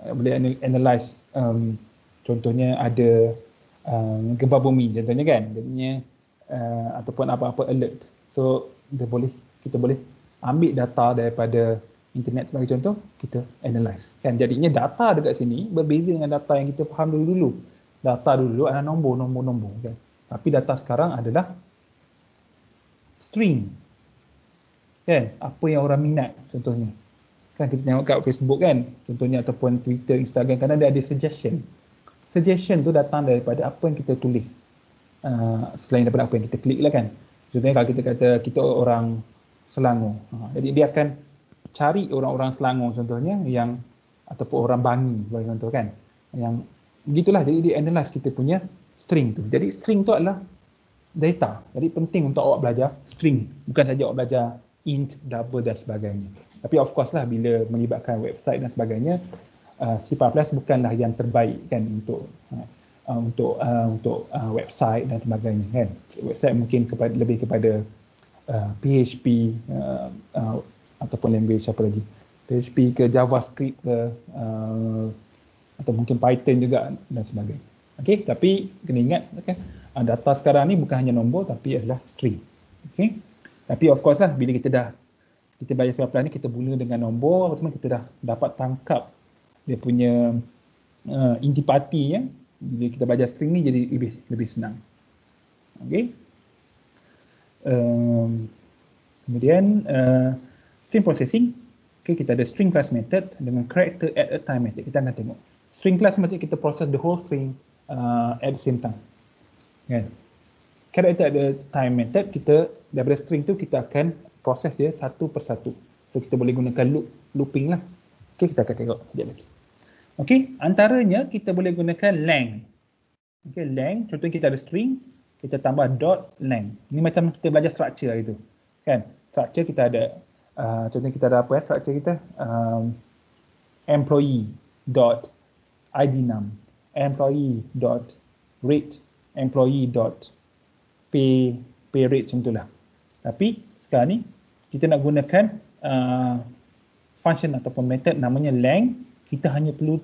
boleh analyze, contohnya ada gempa bumi contohnya kan, jadinya ataupun apa-apa alert. So kita boleh ambil data daripada internet sebagai contoh, kita analyze kan. Jadinya data dekat sini berbeza dengan data yang kita faham dulu. Data dulu adalah nombor kan. Tapi data sekarang adalah string kan, apa yang orang minat contohnya. Kan kita tengok kat Facebook kan, contohnya, ataupun Twitter, Instagram, kadang dia ada suggestion. Suggestion tu datang daripada apa yang kita tulis, selain daripada apa yang kita klik lah kan. Contohnya kalau kita kata kita orang Selangor, jadi dia akan cari orang-orang Selangor contohnya, yang ataupun orang Bangi bagi contoh kan, yang begitulah. Jadi dia analyse kita punya string tu. Jadi string tu adalah data. Jadi penting untuk awak belajar string, bukan saja awak belajar int, double dan sebagainya. Tapi of course lah, bila melibatkan website dan sebagainya, C++ bukanlah yang terbaik kan untuk website dan sebagainya kan. Website mungkin lebih kepada PHP ataupun language apa lagi, PHP ke JavaScript ke atau mungkin Python juga dan sebagainya. Okey, tapi kena ingat kan, data sekarang ni bukan hanya nombor tapi adalah string. Okey. Tapi of course lah, bila kita belajar C++ ni, kita mula dengan nombor, semua kita dah dapat tangkap dia punya intipati ya. Bila kita belajar string ni jadi lebih senang. Okey. Kemudian string processing. Okay, kita ada string class method dengan character at a time method. Kita akan tengok. String class maksudnya kita proses the whole string at the same time. Kan? Character at a time method, kita daripada string tu kita akan proses dia satu persatu. So kita boleh gunakan looping lah. Okay, kita akan tengok sekejap lagi. Okay, antaranya kita boleh gunakan lang. Okay, lang, contohnya kita ada string, kita tambah dot lang. Ini macam kita belajar structure hari tu. Kan? Structure kita ada, contohnya kita ada apa ya, structure kita? Employee dot id num, employee dot rate, employee dot pay rate, macam itulah. Tapi sekarang ni kita nak gunakan function ataupun method namanya lang. Kita hanya perlu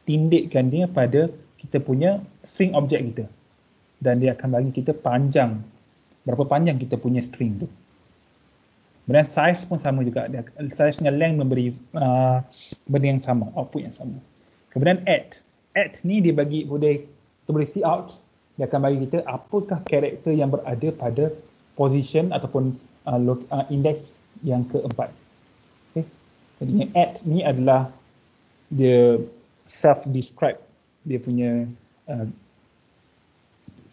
tindikkan dia pada kita punya string object kita, dan dia akan bagi kita panjang, berapa panjang kita punya string tu. Kemudian size pun sama juga, size dengan lang memberi benda yang sama, output yang sama. Kemudian add ni dia bagi, kita boleh see out, dia akan bagi kita apakah karakter yang berada pada position ataupun index yang keempat. Okay. Jadinya add ni adalah dia self-describe dia punya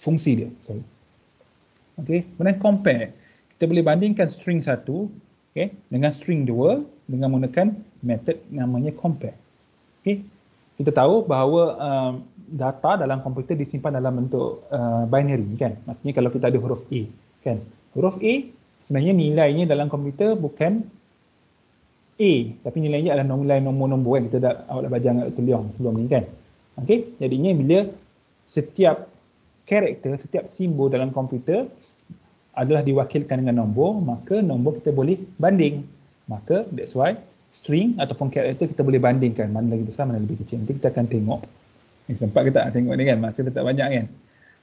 fungsi dia. Okay. Kemudian compare. Kita boleh bandingkan string 1 dengan string 2 dengan menggunakan method namanya compare. Okay. Kita tahu bahawa data dalam komputer disimpan dalam bentuk binary kan. Maksudnya kalau kita ada huruf A kan. Huruf A sebenarnya nilainya dalam komputer bukan A, tapi nilainya adalah nilai nombor-nombor kan. Awak dah belajar dengan Dr. Leong sebelum ni kan. Okey, jadinya bila setiap karakter, setiap simbol dalam komputer adalah diwakilkan dengan nombor, maka nombor kita boleh banding. Maka that's why string ataupun karakter kita boleh bandingkan mana lagi besar, mana lebih kecil. Nanti kita akan tengok. Sempat kita nak tengok ni kan, masa kita tak banyak kan.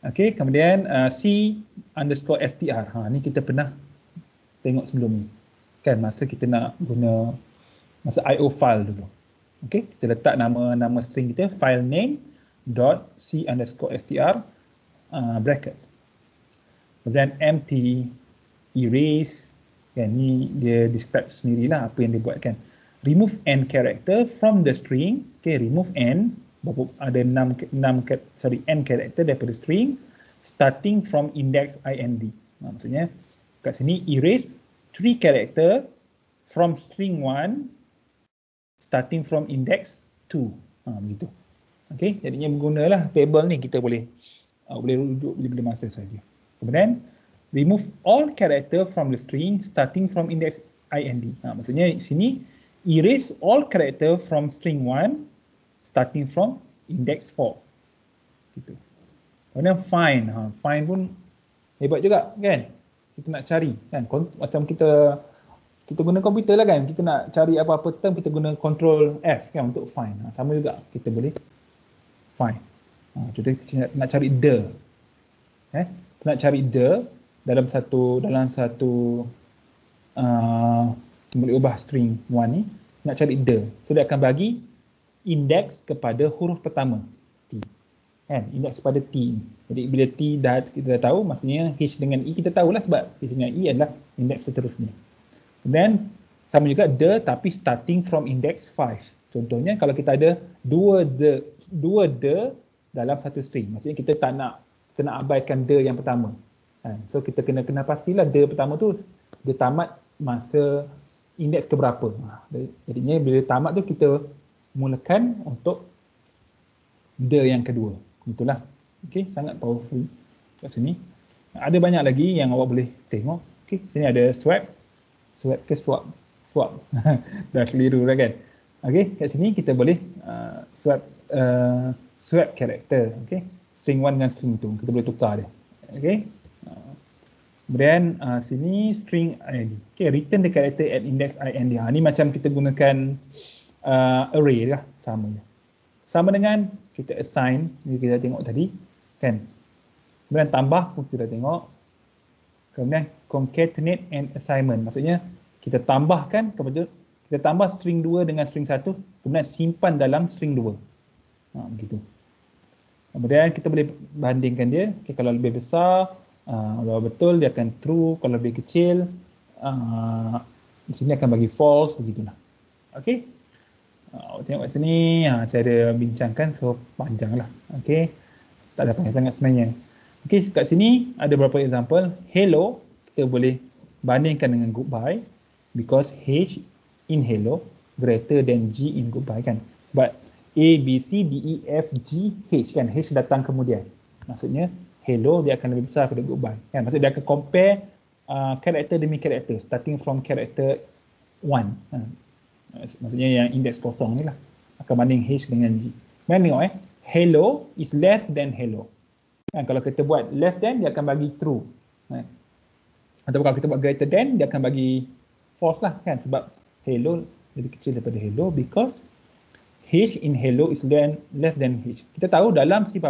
Okey, kemudian C_str. Ni kita pernah tengok sebelum ni. Kan masa kita nak guna masa IO file dulu. Okey, kita letak nama string kita file name .c_str bracket. Kemudian empty, erase, kan, ni dia describe sendirilah apa yang dia buat kan. Remove n character from the string. Okay, remove n, ada 6 n character daripada string starting from index ind. Maksudnya kat sini erase 3 character from string 1 starting from index 2. Begitu. Okay, jadinya menggunalah table ni kita boleh rujuk bila-bila masa saja. Kemudian remove all character from the string starting from index ind. Maksudnya sini erase all character from string 1 starting from index 4. Gitu. Kemudian find. Find pun hebat juga kan. Kita nak cari kan, macam kita guna komputer lah kan, kita nak cari apa-apa term kita guna control F kan untuk find. Sama juga kita boleh find. Contoh kita nak cari the. Nak cari the dalam satu boleh ubah string 1 ni, nak cari the. So dia akan bagi indeks kepada huruf pertama T. Kan? Indeks kepada T. Jadi bila T kita dah tahu, maksudnya H dengan E kita tahulah sebab H dengan E adalah indeks seterusnya. Kemudian sama juga the tapi starting from index 5. Contohnya kalau kita ada dua the dalam satu string, maksudnya kita nak abaikan the yang pertama. So kita kena pastilah the pertama tu dia tamat masa indeks keberapa. Jadinya bila tamat tu kita mulakan untuk the yang kedua. Itulah. Okey, sangat powerful kat sini. Ada banyak lagi yang awak boleh tengok. Okey, sini ada swap ke swap. Dah keliru dah kan. Okey, kat sini kita boleh swap character. Okey, string 1 dengan string 2 kita boleh tukar dia. Okey. Kemudian sini string id. Okey, return the character at index ind. Ni macam kita gunakan array lah, sama dengan kita assign, ni kita tengok tadi kan. Kemudian tambah pun kita tengok. Kemudian concatenate and assignment, maksudnya kita tambahkan kita tambah string 2 dengan string 1, kemudian simpan dalam string 2. Begitu. Kemudian kita boleh bandingkan dia. Okay, kalau lebih besar, kalau betul dia akan true, kalau lebih kecil di sini akan bagi false, begitulah. Okey. Tengok kat sini, saya ada bincangkan, so panjang lah. Okay. Tak ada panjang sangat sebenarnya. Okay, kat sini ada beberapa example. Hello, kita boleh bandingkan dengan goodbye because H in hello greater than G in goodbye kan. But A, B, C, D, E, F, G, H kan. H datang kemudian. Maksudnya hello dia akan lebih besar daripada goodbye kan. Maksudnya dia akan compare karakter demi karakter starting from karakter 1. Maksudnya yang indeks kosong ni lah akan banding H dengan G. Tengok hello is less than hello. Kalau kita buat less than dia akan bagi true. Atau kalau kita buat greater than dia akan bagi false lah kan, sebab hello lebih kecil daripada hello because H in hello is less than H. Kita tahu dalam C++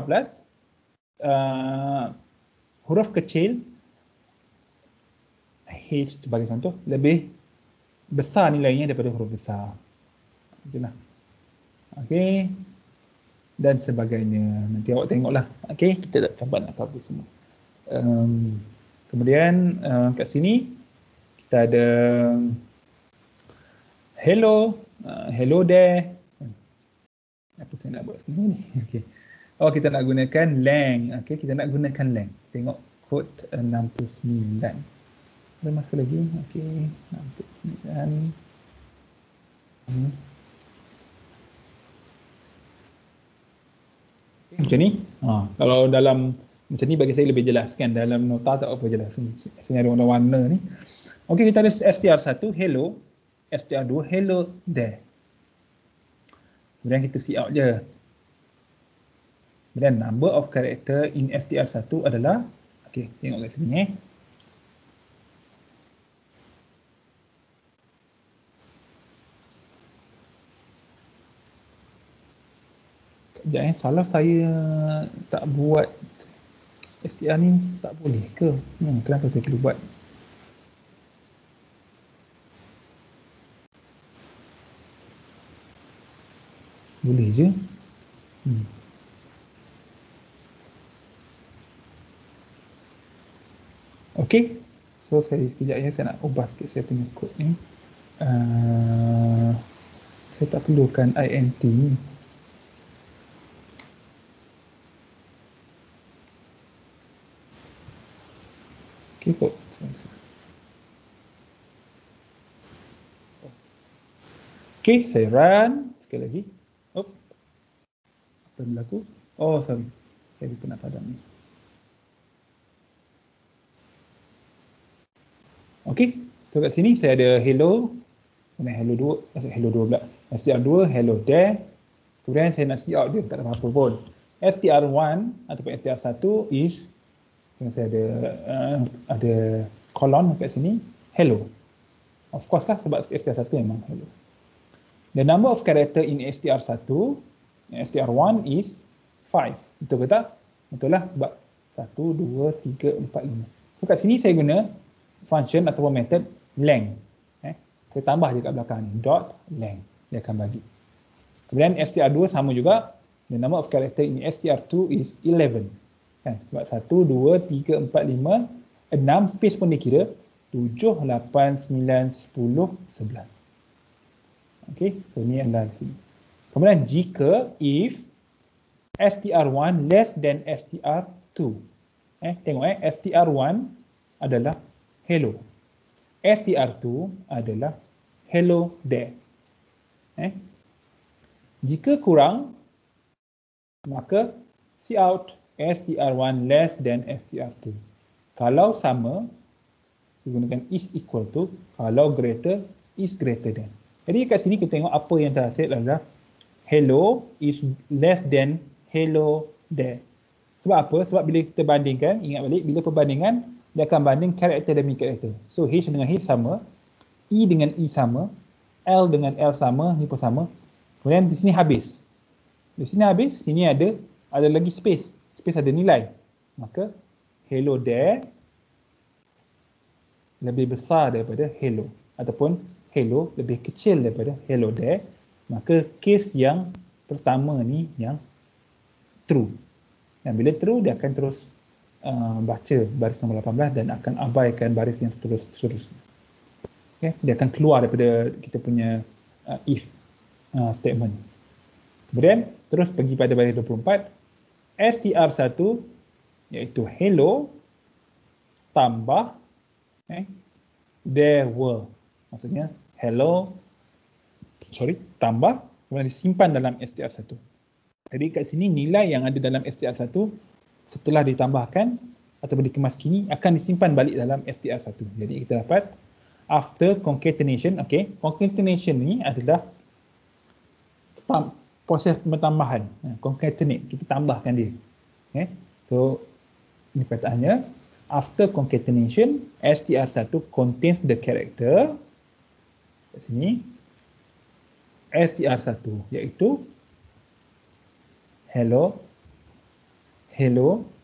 huruf kecil H sebagai contoh lebih besar nilainya daripada huruf besar. Itulah. Okey. Dan sebagainya. Nanti awak tengoklah. Okey, kita tak sempat nak cover semua. Kemudian kat sini kita ada hello, hello there. Apa saya nak buat sekarang ni? Okey. Oh, kita nak gunakan lang. Okey, kita nak gunakan lang. Tengok kod 69. Ada masa lagi? Okey, 69. Macam ni. Kalau dalam macam ni bagi saya lebih jelas kan. Dalam nota tak apa jelas. Saya ada warna-warna ni. Okey, kita ada str1 hello, str2 hello there. Kemudian kita see out je. Kemudian number of character in str1 adalah, okey, tengok kat sini Sekejap salah saya tak buat str ni, tak boleh ke? Kenapa saya perlu buat? Boleh je. Okey. So sekejap ya, saya nak ubah sikit saya punya kod ni. Saya tak perlukan int ni. Okey kod. Okey, saya run sekali lagi. Apa yang berlaku? Oh, sorry. Saya lupa nak padam ni. Okey, so kat sini saya ada hello, kemudian hello 2 pula. str2, hello there. Kemudian saya nak cout dia, tak ada apa-apa pun. str1 ataupun str1 is, saya ada colon kat sini, hello. Of course lah, sebab str1 memang hello. The number of character in str1, str1 is 5. Betul ke tak? Betul lah, sebab 1, 2, 3, 4, 5. So kat sini saya guna function ataupun method length. Saya tambah je kat belakang ni, dot length. Dia akan bagi. Kemudian str2 sama juga. The number of character in str2 is 11. Sebab 1, 2, 3, 4, 5, 6 space pun dikira. 7, 8, 9, 10, 11. Okay, so ni adalah sini. Kemudian jika if str1 less than str2. Tengok str1 adalah hello. str2 adalah hello there. Jika kurang, maka cout str1 less than str2. Kalau sama, gunakan is equal to. Kalau greater, is greater than. Jadi kat sini kita tengok apa yang terhasil adalah hello is less than hello there. Sebab apa? Sebab bila kita bandingkan, ingat balik, bila perbandingan, dia akan banding karakter demi karakter. So H dengan H sama, E dengan E sama, L dengan L sama, ni pun sama. Kemudian di sini habis. Di sini habis, sini ada lagi space. Space ada nilai. Maka hello there lebih besar daripada hello. Ataupun hello lebih kecil daripada hello there. Maka case yang pertama ni yang true. Dan bila true, dia akan terus baca baris nombor 18 dan akan abaikan baris yang seterusnya. Okay? Dia akan keluar daripada kita punya if statement. Kemudian terus pergi pada baris 24, str1 iaitu hello tambah there were. Maksudnya hello tambah kemudian disimpan dalam str1. Jadi kat sini nilai yang ada dalam str1 setelah ditambahkan ataupun dikemaskini akan disimpan balik dalam str1. Jadi kita dapat after concatenation, okay, concatenation ni adalah proses penambahan, concatenate, kita tambahkan dia. Okay. So ini perkataannya, after concatenation, str1 contains the character, kat sini, str1 iaitu hello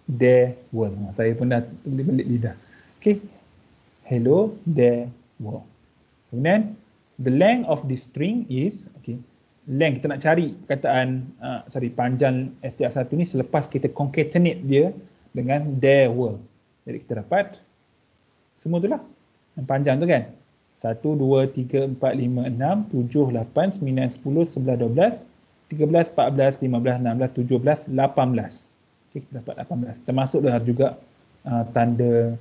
there were. Saya pun dah belit lidah. Okay. Hello there were. Kemudian the length of this string is, okay, length kita nak cari perkataan panjang str1 ni selepas kita concatenate dia dengan there were. Jadi kita dapat semua itulah yang panjang tu kan. 1, 2, 3, 4, 5, 6, 7, 8, 9, 10, 11, 12, 13, 14, 15, 16, 17, 18. Okay, kita dapat 18. Termasuk dah juga tanda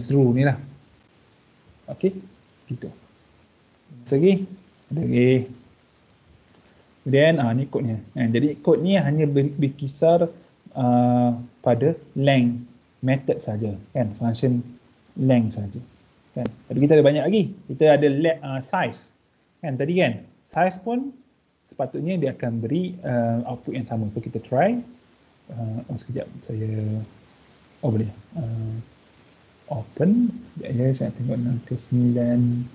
seru ni lah. Okey, gitu. Lagi. Kemudian ni kodnya. Jadi kod ni hanya berkisar pada length method saja, kan, function length saja. Kan. Tapi kita ada banyak lagi. Kita ada size. Kan tadi kan, size pun sepatutnya dia akan beri output yang sama. So kita try. Sekejap saya boleh. Open. Sekejap saya tengok 69.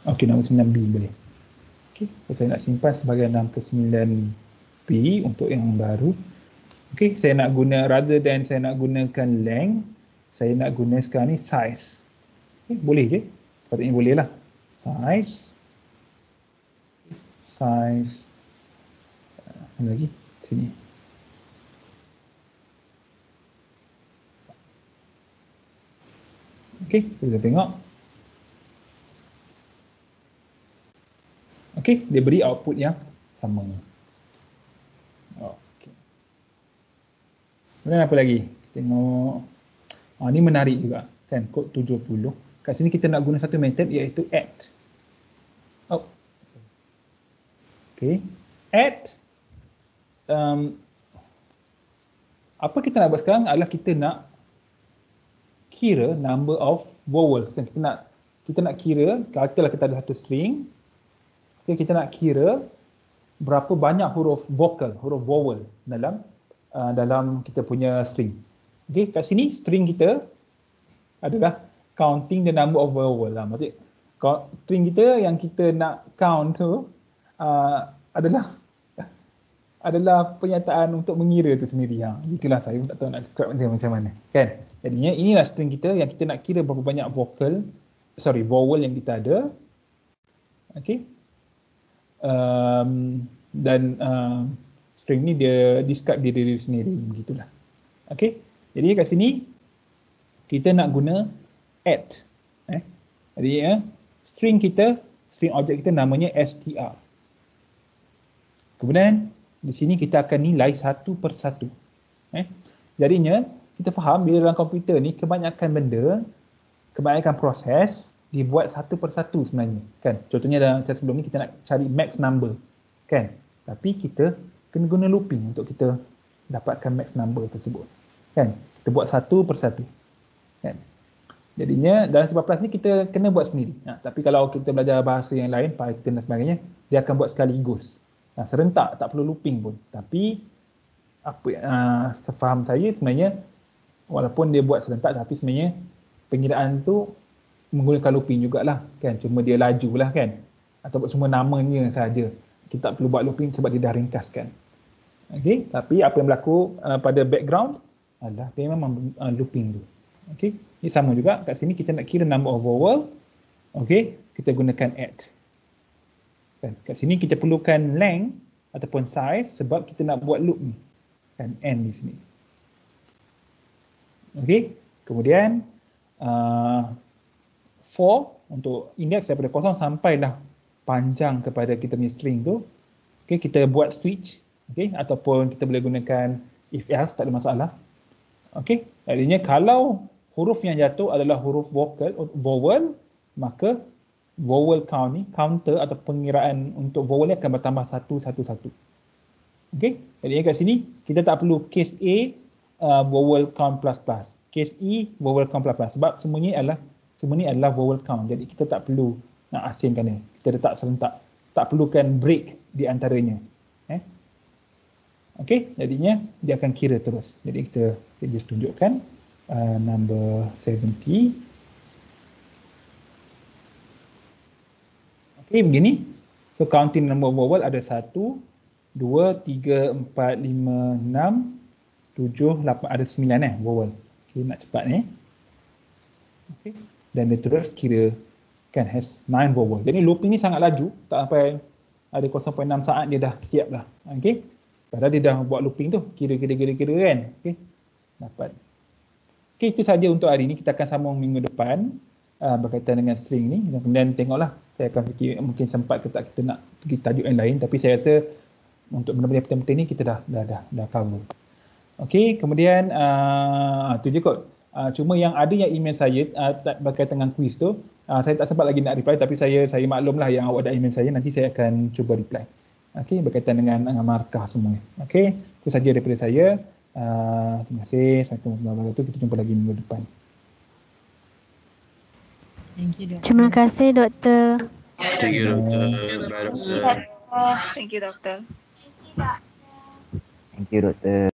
Okey, 69B boleh. Okey, so saya nak simpan sebagai 69B untuk yang baru. Okey, saya nak guna, rather than saya nak gunakan length, saya nak guna sekarang ni size. Okay, boleh je? Sepatutnya boleh lah. Size. Lagi sini. Okey, kita tengok. Okey, dia beri output yang sama. Okey. Kemudian apa lagi? Tengok. Ni menarik juga kan, kod 70. Kat sini kita nak guna satu method iaitu add. Okey. Add. Apa kita nak buat sekarang adalah kita nak kira number of vowels kan. Kita nak kira, katakanlah kita ada satu string. Okay, kita nak kira berapa banyak huruf vowel dalam kita punya string. Okey, kat sini string kita adalah counting the number of vowel lah. Maksud string kita yang kita nak count tu adalah pernyataan untuk mengira tu sendiri. Itulah saya pun tak tahu nak describe dia macam mana. Kan? Jadinya inilah string kita yang kita nak kira berapa banyak vowel yang kita ada. Okey. Dan string ni dia describe diri sendiri begitulah. Okey. Jadi kat sini kita nak guna add. Jadi string objek kita namanya str. Kemudian di sini kita akan nilai satu persatu. Jadinya kita faham bila dalam komputer ni kebanyakan proses dibuat satu persatu sebenarnya. Kan? Contohnya dalam cara sebelum ni kita nak cari max number. Kan? Tapi kita kena guna looping untuk kita dapatkan max number tersebut. Kan? Kita buat satu persatu. Kan? Jadinya dalam C++ ni kita kena buat sendiri. Tapi kalau kita belajar bahasa yang lain, Python dan sebagainya, dia akan buat sekaligus. Serentak, tak perlu looping pun. Tapi sefaham saya sebenarnya walaupun dia buat serentak tapi sebenarnya pengiraan tu menggunakan looping jugalah kan, cuma dia laju lah kan, atau cuma namanya saja. Kita tak perlu buat looping sebab dia dah ringkaskan. Okey, tapi apa yang berlaku pada background adalah dia memang looping tu. Okey, ini sama juga kat sini kita nak kira number of vowel. Okey, kita gunakan add. Kan? Kat sini kita perlukan length ataupun size sebab kita nak buat loop ni. Kan? N di sini. Okey. Kemudian for untuk index daripada 0 sampailah panjang kepada kita punya string tu. Okey, kita buat switch. Okey, ataupun kita boleh gunakan if else, tak ada masalah. Okey. Artinya kalau huruf yang jatuh adalah huruf vowel, maka vowel count ni, counter atau pengiraan untuk vowel ni akan bertambah satu. Okey, jadi kat sini kita tak perlu case A vowel count plus plus, case E vowel count plus plus sebab semua ni adalah vowel count. Jadi kita tak perlu nak asingkan dia. Kita letak serentak. Tak perlukan break di antaranya. Okey, jadinya dia akan kira terus. Jadi kita just tunjukkan number 70. Okey, begini. So counting number vowel ada 1, 2, 3, 4, 5, 6, 7, 8, ada 9 vowel. Okey, nak cepat ni. Okey. Dan dia terus kira kan has 9 vowel. Jadi looping ni sangat laju, tak sampai ada 0.6 saat dia dah siap dah. Okey. Padahal dia dah buat looping tu, kira kan. Okey. Dapat. Okey, itu saja untuk hari ni. Kita akan sambung minggu depan berkaitan dengan string ni, dan kemudian tengoklah, saya akan fikir mungkin sempat ke tak kita nak pergi tajuk yang lain, tapi saya rasa untuk benda-benda penting-penting ni kita dah cover. Okey, kemudian tu je kot. Cuma yang ada yang email saya berkaitan dengan quiz tu, saya tak sempat lagi nak reply, tapi saya maklumlah yang awak ada email saya, nanti saya akan cuba reply. Okey, berkaitan dengan markah semuanya. Okey, itu saja daripada saya. Terima kasih. Assalamualaikum warahmatullahi wabarakatuh. Kita jumpa lagi minggu depan. Thank you, Doktor. Terima kasih, Doktor. Thank you, Doktor. Bye, Doktor. Thank you, Doktor. Thank you, Doktor.